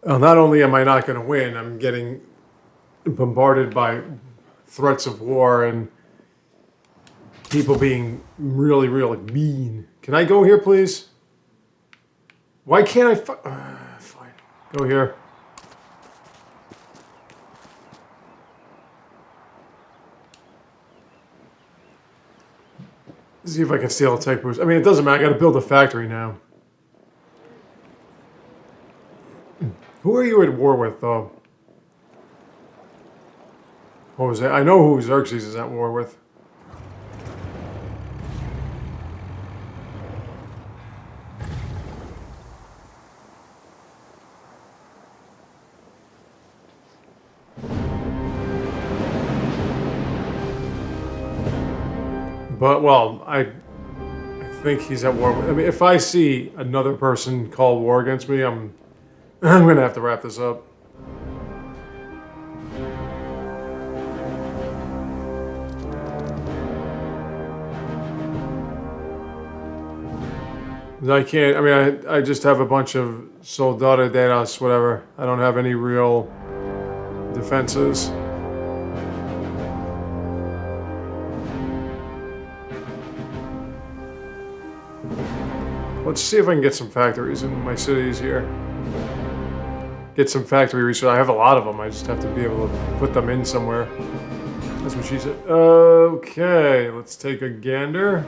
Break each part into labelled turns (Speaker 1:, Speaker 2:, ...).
Speaker 1: Well, not only am I not going to win, I'm getting bombarded by threats of war and people being really, really mean. Can I go here, please? Why can't I? Fine. Go here. See if I can steal a tech boost. I mean, it doesn't matter. I got to build a factory now. Who are you at war with, though? What was that? I know who Xerxes is at war with. But, well, I think he's at war with... I mean, if I see another person call war against me, I'm going to have to wrap this up. I can't... I mean, I just have a bunch of soldados, whatever. I don't have any real defenses. Let's see if I can get some factories in my cities here. Get some factory research. I have a lot of them. I just have to be able to put them in somewhere. That's what she said. Okay, let's take a gander.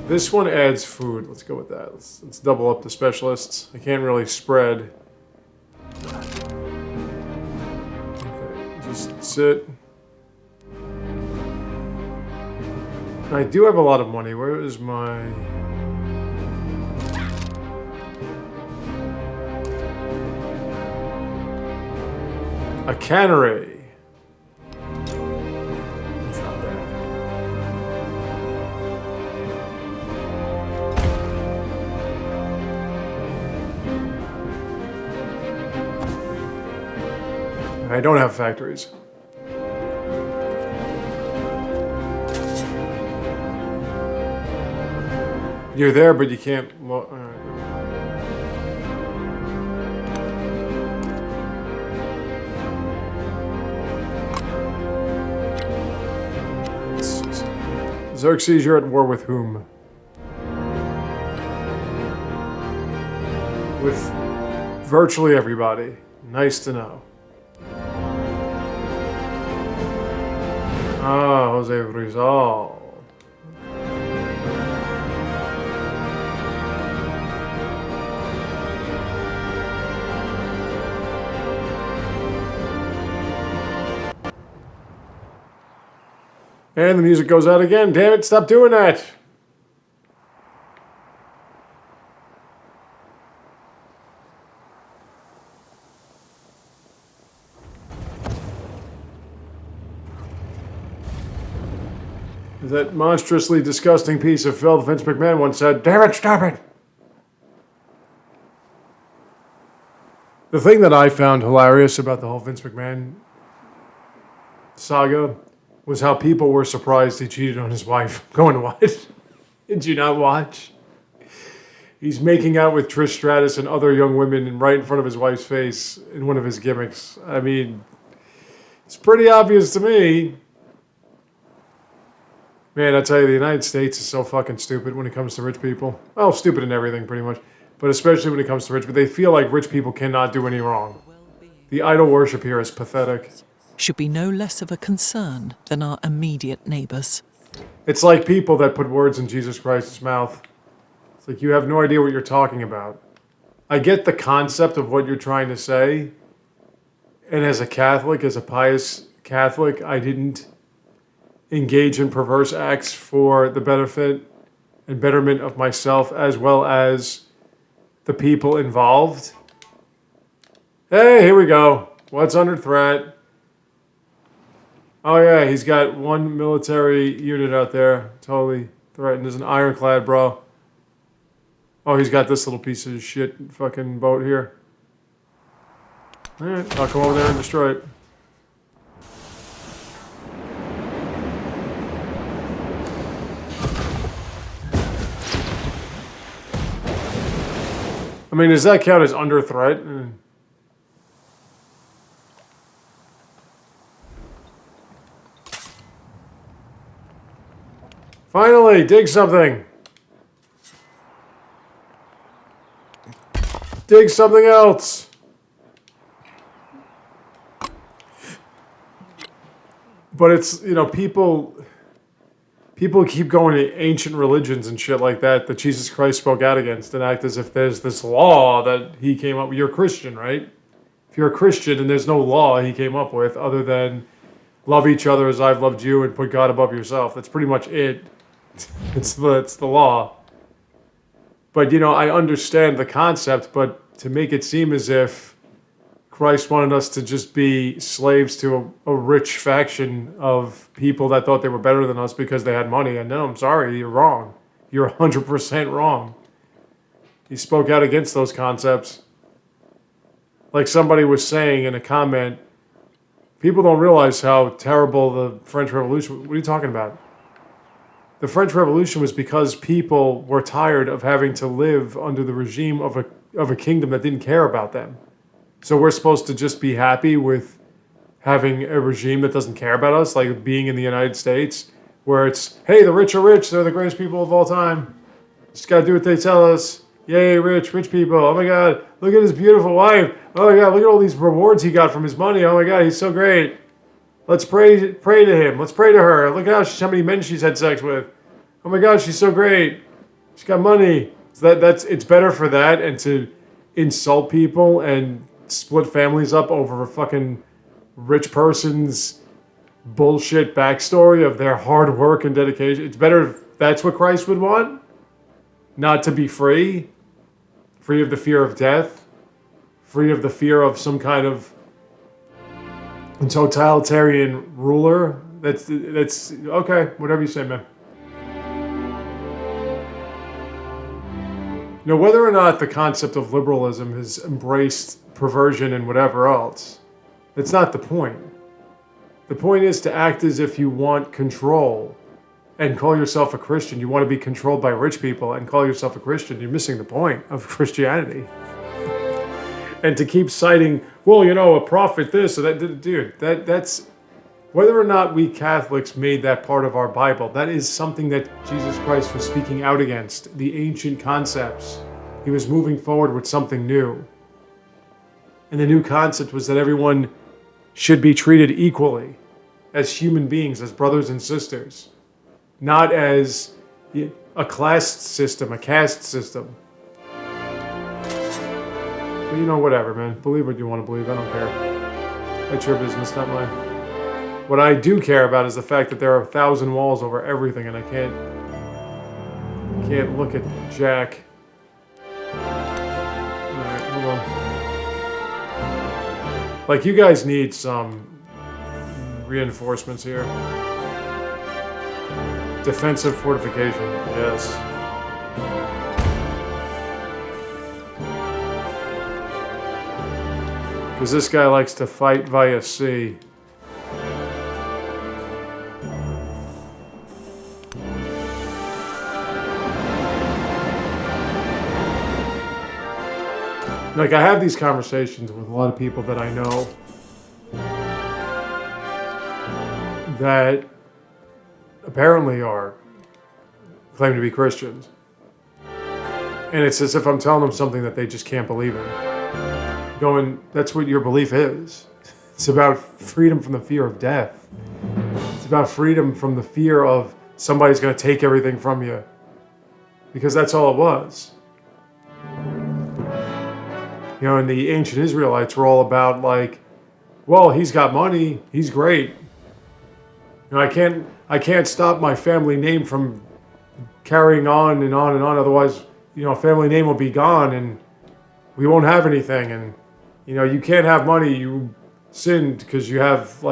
Speaker 1: This one adds food. Let's go with that. Let's double up the specialists. I can't really spread. Okay, just sit. I do have a lot of money. Where is my... A cannery. That's not bad. I don't have factories. You're there, but you can't... Xerxes, you're at war with whom? With virtually everybody. Nice to know. Ah, Jose Rizal. And the music goes out again. Damn it, stop doing that. That monstrously disgusting piece of filth Vince McMahon once said, "Damn it, stop it." The thing that I found hilarious about the whole Vince McMahon saga was how people were surprised he cheated on his wife. Going, what? Did you not watch? He's making out with Trish Stratus and other young women right in front of his wife's face in one of his gimmicks. I mean, it's pretty obvious to me. Man, I tell you, the United States is so fucking stupid when it comes to rich people. Well, stupid in everything, pretty much. But especially when it comes to rich people. They feel like rich people cannot do any wrong. The idol worship here is pathetic.
Speaker 2: Should be no less of a concern than our immediate neighbours.
Speaker 1: It's like people that put words in Jesus Christ's mouth. It's like you have no idea what you're talking about. I get the concept of what you're trying to say. And as a Catholic, as a pious Catholic, I didn't engage in perverse acts for the benefit and betterment of myself as well as the people involved. Hey, here we go. What's under threat? Oh yeah, he's got one military unit out there. Totally threatened. There's an ironclad, bro. Oh, he's got this little piece of shit fucking boat here. Alright, I'll come over there and destroy it. I mean, does that count as under threat? Finally, dig something. Dig something else. But it's, people keep going to ancient religions and shit like that Jesus Christ spoke out against and act as if there's this law that he came up with. You're a Christian, right? If you're a Christian and there's no law he came up with other than love each other as I've loved you and put God above yourself. That's pretty much it. It's the law. But, I understand the concept, but to make it seem as if Christ wanted us to just be slaves to a rich faction of people that thought they were better than us because they had money. And no, I'm sorry, you're wrong. You're 100% wrong. He spoke out against those concepts. Like somebody was saying in a comment, people don't realize how terrible the French Revolution. What are you talking about? The French Revolution was because people were tired of having to live under the regime of a kingdom that didn't care about them. So we're supposed to just be happy with having a regime that doesn't care about us, like being in the United States, where it's, hey, the rich are rich, they're the greatest people of all time. Just gotta do what they tell us. Yay, rich people. Oh my God, look at his beautiful wife. Oh my God, look at all these rewards he got from his money. Oh my God, he's so great. Let's pray to him. Let's pray to her. Look at how many men she's had sex with. Oh my God, she's so great. She's got money. So it's better for that and to insult people and split families up over a fucking rich person's bullshit backstory of their hard work and dedication. It's better if that's what Christ would want. Not to be free of the fear of death, free of the fear of some kind of totalitarian ruler. That's okay. Whatever you say, man. Whether or not the concept of liberalism has embraced perversion and whatever else, that's not the point. The point is to act as if you want control and call yourself a Christian. You want to be controlled by rich people and call yourself a Christian. You're missing the point of Christianity. And to keep citing, a prophet this or that, dude, that's whether or not we Catholics made that part of our Bible, that is something that Jesus Christ was speaking out against, the ancient concepts. He was moving forward with something new. And the new concept was that everyone should be treated equally as human beings, as brothers and sisters, not as a class system, a caste system. But whatever, man. Believe what you want to believe. I don't care. That's your business, not mine. What I do care about is the fact that there are 1,000 walls over everything, and I can't look at Jack. Alright, hold on. Like, you guys need some reinforcements here. Defensive fortification, yes. Because this guy likes to fight via sea. Like, I have these conversations with a lot of people that I know that apparently claim to be Christians. And it's as if I'm telling them something that they just can't believe in. Going, that's what your belief is. It's about freedom from the fear of death. It's about freedom from the fear of somebody's going to take everything from you. Because that's all it was. And the ancient Israelites were all about he's got money, he's great. I can't stop my family name from carrying on and on and on. Otherwise, family name will be gone and we won't have anything. And, you can't have money. You sinned because you have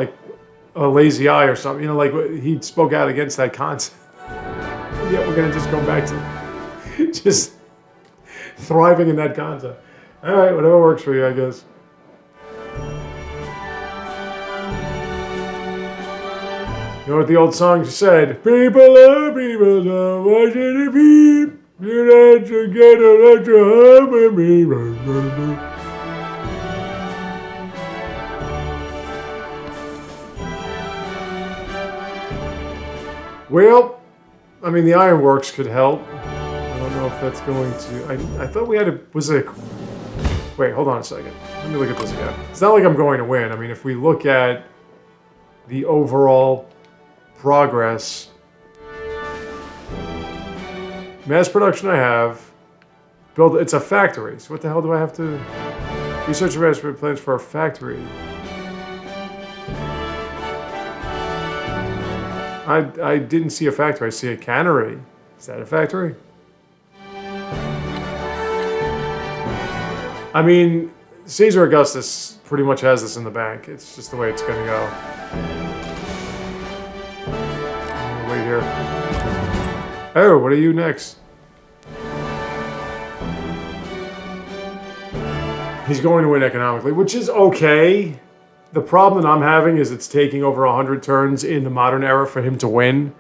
Speaker 1: a lazy eye or something. He spoke out against that concept. Yeah, we're going to just go back to just thriving in that concept. All right, whatever works for you, I guess. You know what the old song said? People are people, so why should it be? You don't get to let your heart be Well, I mean, the ironworks could help. I don't know if that's going to... I thought we had a... Was it a... Wait, hold on a second. Let me look at this again. It's not like I'm going to win. I mean, if we look at the overall progress... Mass production I have. Build... It's a factory. So what the hell do I have to... Research and mass plans for a factory. I didn't see a factory. I see a cannery. Is that a factory? I mean, Caesar Augustus pretty much has this in the bank. It's just the way it's going to go. Wait here. Oh, what are you next? He's going to win economically, which is okay. The problem that I'm having is it's taking over 100 turns in the modern era for him to win.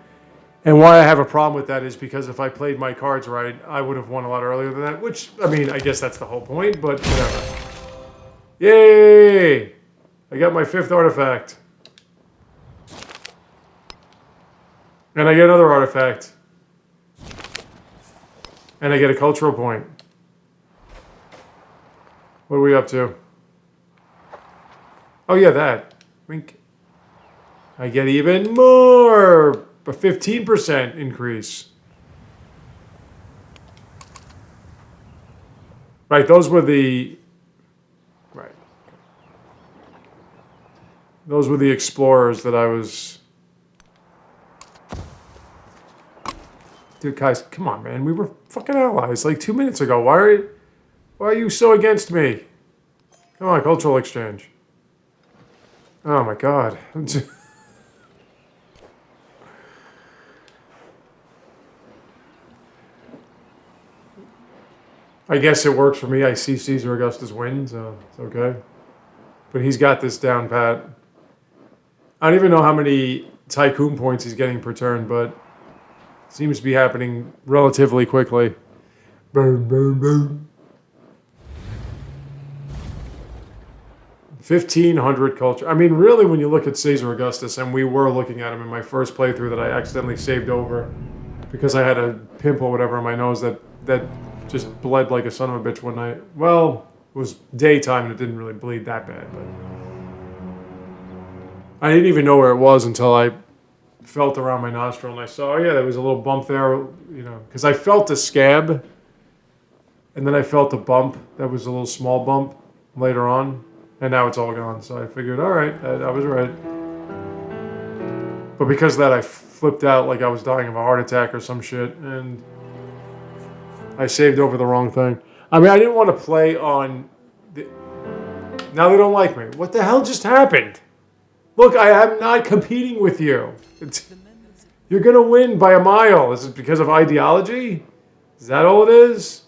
Speaker 1: And why I have a problem with that is because if I played my cards right, I would have won a lot earlier than that. Which, I mean, I guess that's the whole point, but whatever. Yay! I got my 5th artifact. And I get another artifact. And I get a cultural point. What are we up to? Oh yeah, that. Wink. I get even more. A 15% increase. Right, those were the... Right. Those were the explorers that I was... Dude, guys, come on, man. We were fucking allies like 2 minutes ago. Why are you so against me? Come on, cultural exchange. Oh my god. I guess it works for me. I see Caesar Augustus win, so it's okay. But he's got this down pat. I don't even know how many tycoon points he's getting per turn, but it seems to be happening relatively quickly. Boom, boom, boom. 1,500 culture. I mean, really, when you look at Caesar Augustus, and we were looking at him in my first playthrough that I accidentally saved over because I had a pimple or whatever on my nose that just bled like a son of a bitch one night. Well, it was daytime and it didn't really bleed that bad, but I didn't even know where it was until I felt around my nostril and I saw, oh yeah, there was a little bump there, you know, because I felt a scab and then I felt a bump that was a little small bump later on. And now it's all gone, so I figured, all right, I was right. But because of that, I flipped out like I was dying of a heart attack or some shit, and I saved over the wrong thing. I mean, I didn't want to play on... Now they don't like me. What the hell just happened? Look, I am not competing with you. You're going to win by a mile. Is it because of ideology? Is that all it is?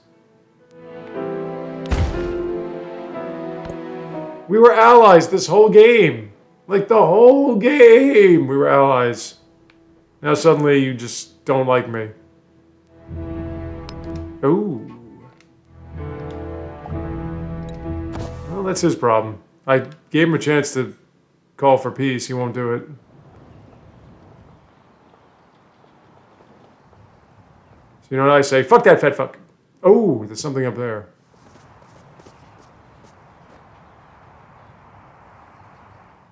Speaker 1: We were allies this whole game. Like the whole game, we were allies. Now suddenly you just don't like me. Ooh. Well, that's his problem. I gave him a chance to call for peace. He won't do it. So you know what I say? Fuck that fat fuck. Oh, there's something up there.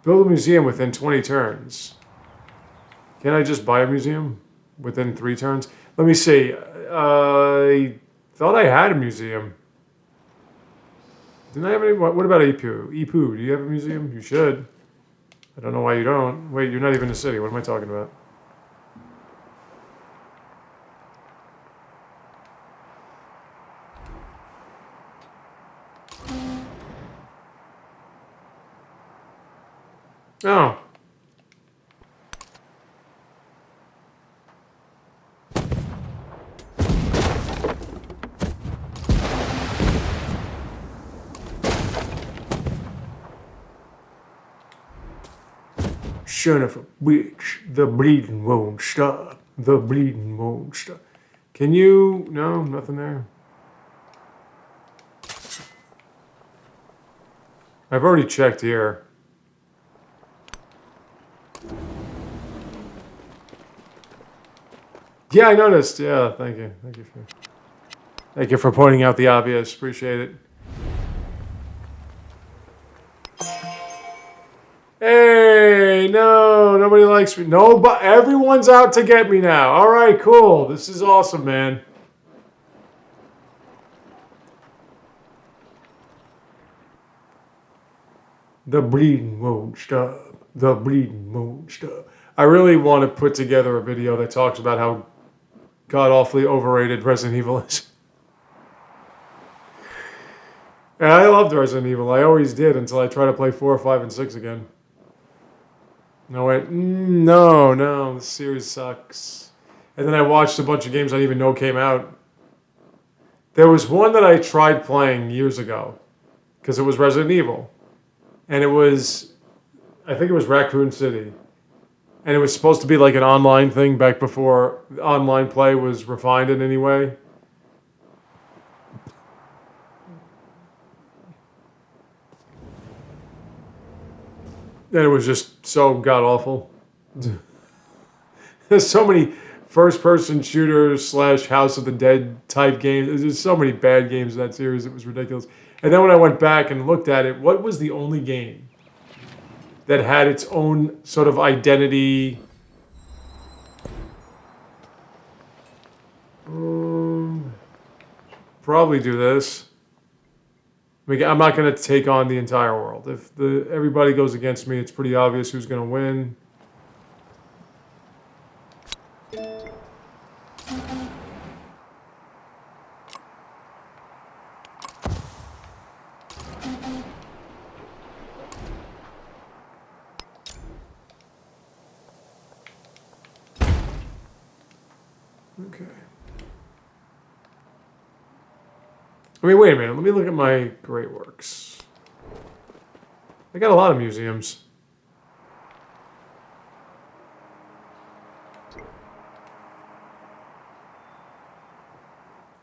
Speaker 1: Build a museum within 20 turns. Can I just buy a museum within 3 turns? Let me see. I thought I had a museum. Didn't I have any? What about Ipu? Ipu, do you have a museum? You should. I don't know why you don't. Wait, you're not even a city. What am I talking about? Oh. Son of a bitch, the bleeding won't stop. The bleeding won't stop. Can you... No, nothing there. I've already checked here. Yeah, I noticed. Yeah, thank you. Thank you for pointing out the obvious. Appreciate it. Hey, no, nobody likes me. No, but everyone's out to get me now. All right, cool. This is awesome, man. The bleeding won't stop. The bleeding won't stop. I really want to put together a video that talks about how god-awfully overrated Resident Evil is. And I loved Resident Evil. I always did until I tried to play 4, 5, and 6 again. And I went, no, this series sucks. And then I watched a bunch of games I didn't even know came out. There was one that I tried playing years ago because it was Resident Evil. And it was, I think it was Raccoon City. And it was supposed to be like an online thing back before online play was refined in any way. And it was just so god-awful. There's so many first-person shooters / House of the Dead type games. There's so many bad games in that series. It was ridiculous. And then when I went back and looked at it, what was the only game that had its own sort of identity? Probably do this. I mean, I'm not going to take on the entire world. If everybody goes against me, it's pretty obvious who's going to win. Okay. I mean, wait a minute. Let me look at my great works. I got a lot of museums.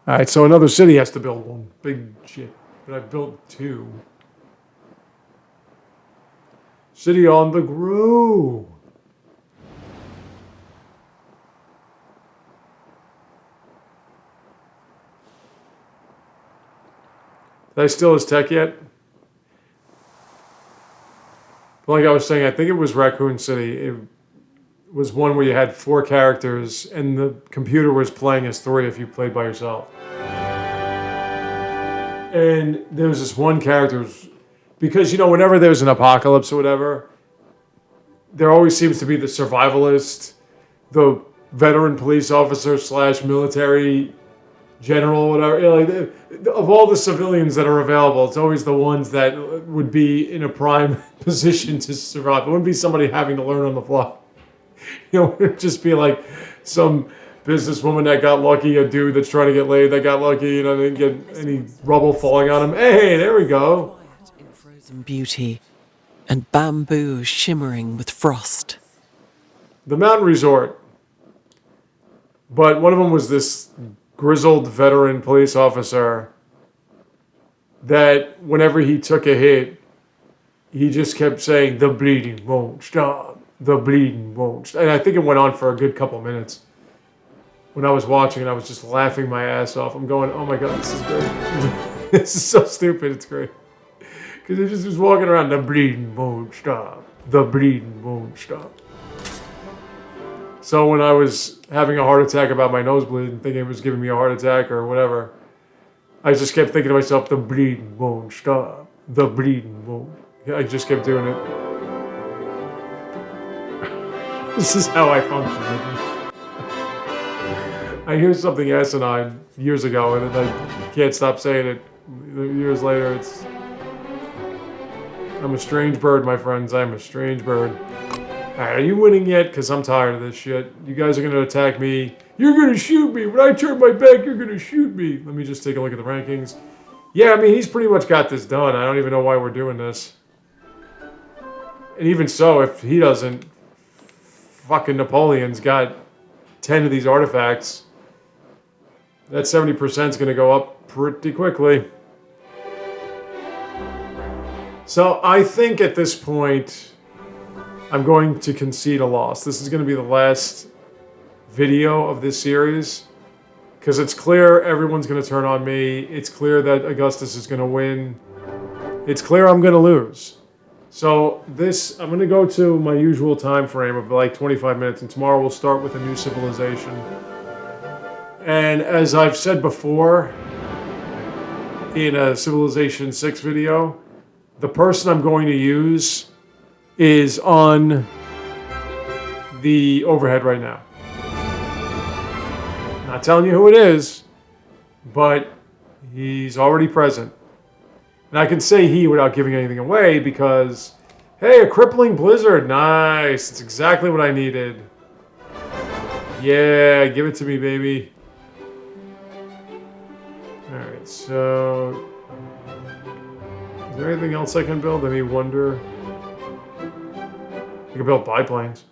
Speaker 1: All right, so another city has to build one. Big shit. But I've built 2. City on the Grove. Did I steal his tech yet? Like I was saying, I think it was Raccoon City. It was one where you had 4 characters and the computer was playing as 3 if you played by yourself. And there was this one character, because, you know, whenever there's an apocalypse or whatever, there always seems to be the survivalist, the veteran police officer / military general, whatever. You know, like, of all the civilians that are available, it's always the ones that would be in a prime position to survive. It wouldn't be somebody having to learn on the fly. You know, it'd just be like some businesswoman that got lucky, a dude that's trying to get laid that got lucky, you know, didn't get any rubble falling on him. Hey, there we go.
Speaker 2: In frozen beauty, and bamboo shimmering with frost.
Speaker 1: The mountain resort. But one of them was this grizzled veteran police officer that whenever he took a hit, he just kept saying, "The bleeding won't stop. The bleeding won't stop." And I think it went on for a good couple minutes. When I was watching it, I was just laughing my ass off. I'm going, oh my God, this is great. This is so stupid. It's great. Because he just was walking around, "The bleeding won't stop. The bleeding won't stop." So when I was having a heart attack about my nosebleed and thinking it was giving me a heart attack or whatever, I just kept thinking to myself, "The bleeding won't stop. The bleeding won't." I just kept doing it. This is how I function. I hear something asinine years ago and then I can't stop saying it. Years later, I'm a strange bird, my friends. I'm a strange bird. Alright, are you winning yet? Because I'm tired of this shit. You guys are going to attack me. You're going to shoot me. When I turn my back, you're going to shoot me. Let me just take a look at the rankings. Yeah, I mean, he's pretty much got this done. I don't even know why we're doing this. And even so, if he doesn't, fucking Napoleon's got 10 of these artifacts. That 70% is going to go up pretty quickly. So I think at this point, I'm going to concede a loss. This is going to be the last video of this series. Because it's clear everyone's going to turn on me. It's clear that Augustus is going to win. It's clear I'm going to lose. So I'm going to go to my usual time frame of like 25 minutes. And tomorrow we'll start with a new civilization. And as I've said before in a Civilization 6 video, the person I'm going to use is on the overhead right now. Not telling you who it is, but he's already present. And I can say he without giving anything away because, hey, a crippling blizzard. Nice. It's exactly what I needed. Yeah, give it to me, baby. Alright, so... Is there anything else I can build? Any wonder? I can build biplanes.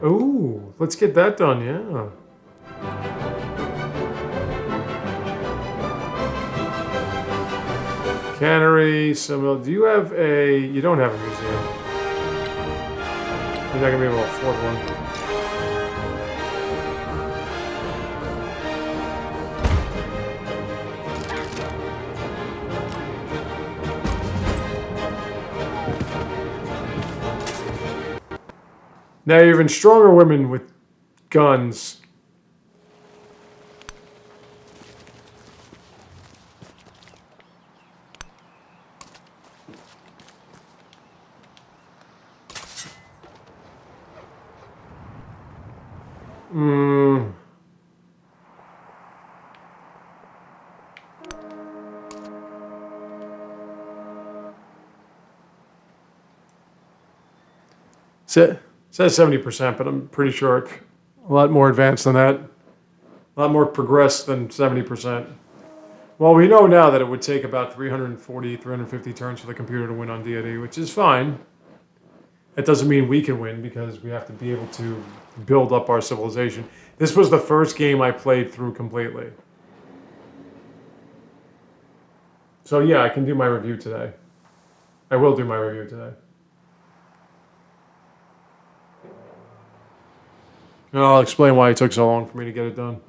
Speaker 1: Ooh, let's get that done, yeah. Cannery, some... Do you have a... You don't have a museum. You're not going to be able to afford one. Now you're even stronger women with guns. It says 70%, but I'm pretty sure it's a lot more advanced than that. A lot more progressed than 70%. Well, we know now that it would take about 340, 350 turns for the computer to win on deity, which is fine. That doesn't mean we can win because we have to be able to build up our civilization. This was the first game I played through completely. So yeah, I can do my review today. I will do my review today. And I'll explain why it took so long for me to get it done.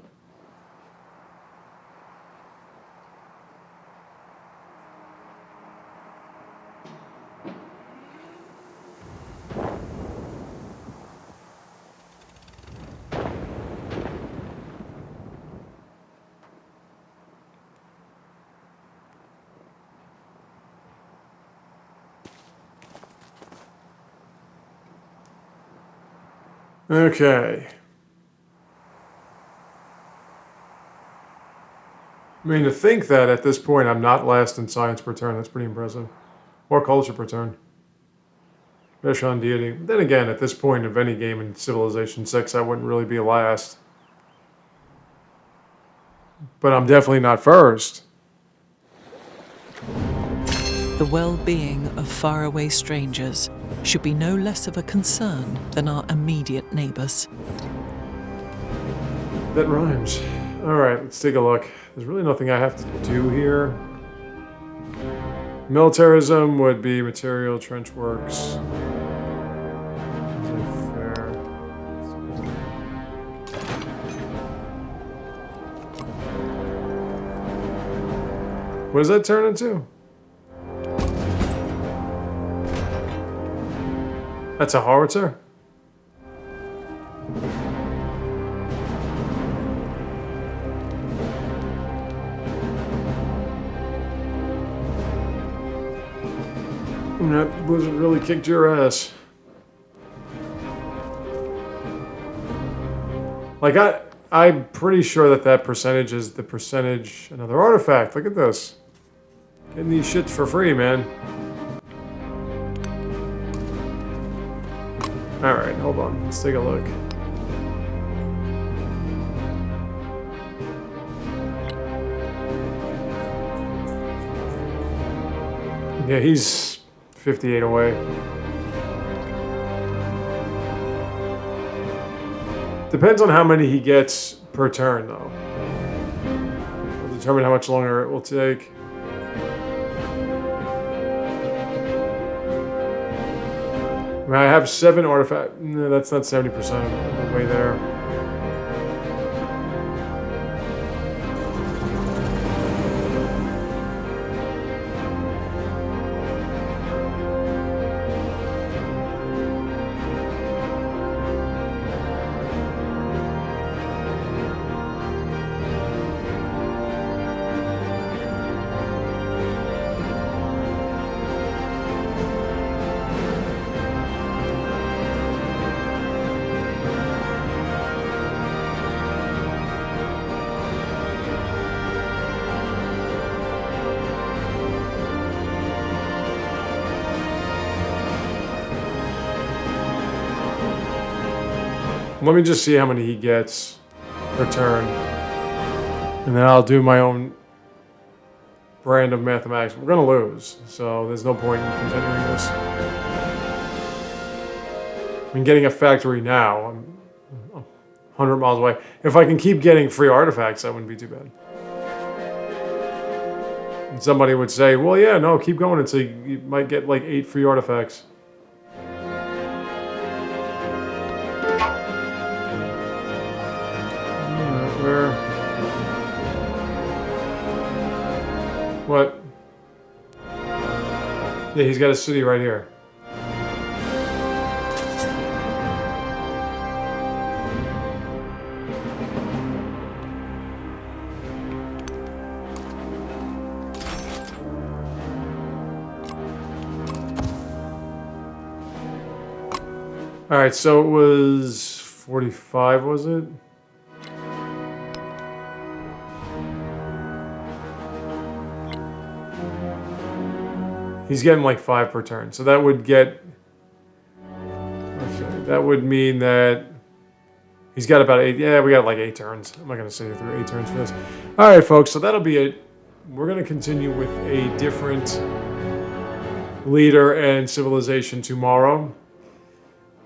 Speaker 1: Okay. I mean, to think that at this point I'm not last in science per turn, that's pretty impressive. Or culture per turn. Especially on deity. But then again, at this point of any game in Civilization 6, I wouldn't really be last. But I'm definitely not first.
Speaker 2: The well-being of faraway strangers should be no less of a concern than our immediate neighbors.
Speaker 1: That rhymes. Alright, let's take a look. There's really nothing I have to do here. Militarism would be material, trench works. Fair. What does that turn into? That's a howitzer? That blizzard really kicked your ass. Like, I'm pretty sure that percentage is the percentage... Another artifact, look at this. Getting these shits for free, man. Alright, hold on. Let's take a look. Yeah, he's 58 away. Depends on how many he gets per turn, though. We'll determine how much longer it will take. I mean, I have 7 artifacts. No, that's not 70% of the way there. Let me just see how many he gets per turn. And then I'll do my own brand of mathematics. We're going to lose, so there's no point in continuing this. I'm getting a factory now. I'm 100 miles away. If I can keep getting free artifacts, that wouldn't be too bad. And somebody would say, well, yeah, no, keep going until you might get like 8 free artifacts. What? Yeah, he's got a city right here. All right, so it was 45, was it? He's getting like 5 per turn, so that would get. That would mean that he's got about 8. Yeah, we got like 8 turns. I'm not gonna say through 8 turns for this. All right, folks. So that'll be it. We're gonna continue with a different leader and civilization tomorrow.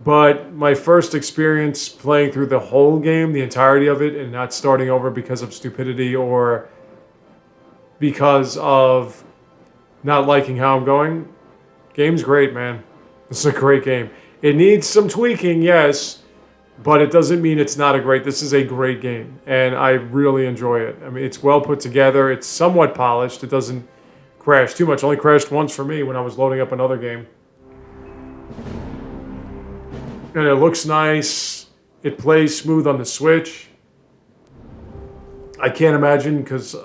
Speaker 1: But my first experience playing through the whole game, the entirety of it, and not starting over because of stupidity or because of not liking how I'm going. Game's great, man. This is a great game. It needs some tweaking, yes, but it doesn't mean it's not a great. This is a great game, and I really enjoy it. I mean, it's well put together. It's somewhat polished. It doesn't crash too much. It only crashed once for me when I was loading up another game. And it looks nice. It plays smooth on the Switch. I can't imagine because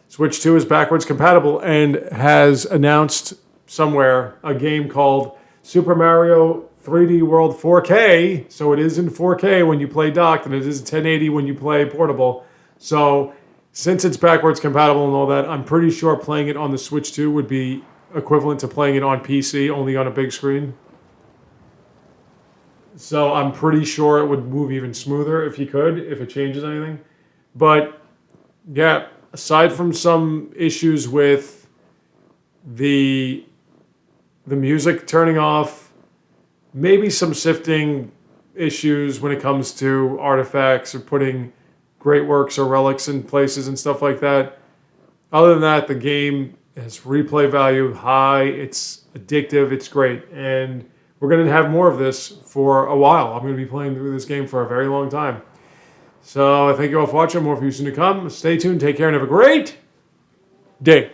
Speaker 1: Switch 2 is backwards compatible and has announced somewhere a game called Super Mario 3D World 4K. So it is in 4K when you play docked, and it is 1080 when you play portable. So since it's backwards compatible and all that, I'm pretty sure playing it on the Switch 2 would be equivalent to playing it on PC, only on a big screen. So I'm pretty sure it would move even smoother if you could, if it changes anything. But yeah, aside from some issues with the music turning off, maybe some sifting issues when it comes to artifacts or putting great works or relics in places and stuff like that. Other than that, the game has replay value high. It's addictive. It's great. And we're going to have more of this for a while. I'm going to be playing through this game for a very long time. So thank you all for watching. More for you soon to come. Stay tuned. Take care and have a great day.